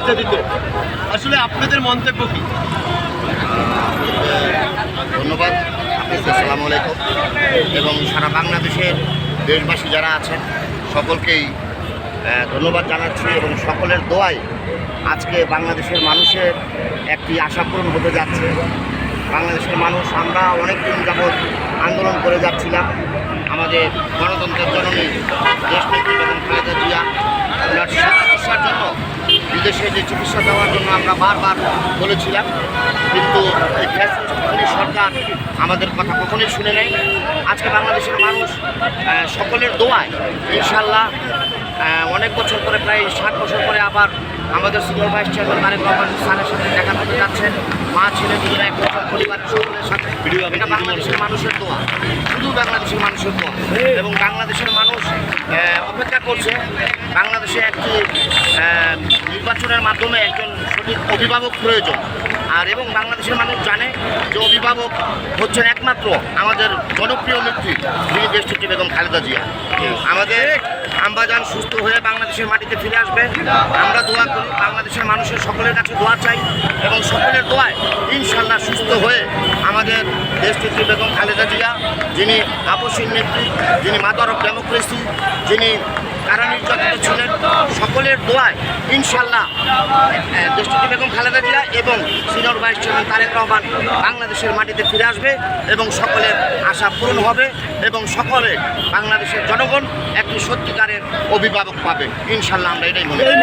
ইত্যাদিতে, আসলে আপনাদের মন্তব্য কি? ধন্যবাদ। আসসালামু আলাইকুম। এবং সারা বাংলাদেশের দেশবাসী যারা আছেন সকলকেই ধন্যবাদ জানাচ্ছি এবং সকলের দোয়ায় আজকে বাংলাদেশের মানুষের একটি আশা পূরণ হতে যাচ্ছে। বাংলাদেশের মানুষ, আমরা অনেকদিন যাবৎ আন্দোলন করে যাচ্ছিলাম আমাদের গণতন্ত্রের জননী দেশনেত্রী বেগম খালেদা জিয়া ওনার চিকিৎসার জন্য বিদেশে যে চিকিৎসা দেওয়ার জন্য আমরা বারবার বলেছিলাম, কিন্তু এই ফ্যাসিস্ট সরকার আমাদের কথা কখনোই শুনে নেই। আজকে বাংলাদেশের মানুষ সকলের দোয়ায় ইনশাল্লাহ অনেক বছর পরে, প্রায় 60 বছর পরে আবার আমাদের senior vice chairman Tarek Rahman স্যারের সাথে দেখা করতে যাচ্ছেন। মা ছেলে দুজনে এক বছর পরিবারের সকলের সাথে। এটা বাংলাদেশের মানুষের দোয়া, শুধু বাংলাদেশের মানুষের দোয়া। এবং বাংলাদেশের মানুষ অপেক্ষা করছে বাংলাদেশে একটি নির্বাচনের মাধ্যমে একজন সঠিক অভিভাবক প্রয়োজন। এবং বাংলাদেশের মানুষ জানে যে অভিভাবক হচ্ছেন একমাত্র আমাদের জনপ্রিয় নেত্রী, যিনি দেশনেত্রী বেগম খালেদা জিয়া। আমাদের আম্বাজান সুস্থ হয়ে বাংলাদেশের মাটিতে ফিরে আসবে, আমরা দোয়া করি। বাংলাদেশের মানুষের সকলের কাছে দোয়া চাই এবং সকলের দোয়ায় ইনশাল্লাহ সুস্থ হয়ে আমাদের দেশনেত্রী বেগম খালেদা জিয়া, যিনি আপসীন নেত্রী, যিনি মাদার অফ ডেমোক্রেসি, যিনি কারা নির্যাতিত ছিলেন, সকলের দোয়ায় ইনশাল্লাহ দেশনেত্রী বেগম খালেদা জিয়া এবং senior vice chairman Tarek Rahman বাংলাদেশের মাটিতে ফিরে আসবে এবং সকলের আশা পূরণ হবে এবং সকলে বাংলাদেশের জনগণ একটি সত্যিকারের অভিভাবক পাবে। ইনশাল্লাহ আমরা এটাই মনে করি।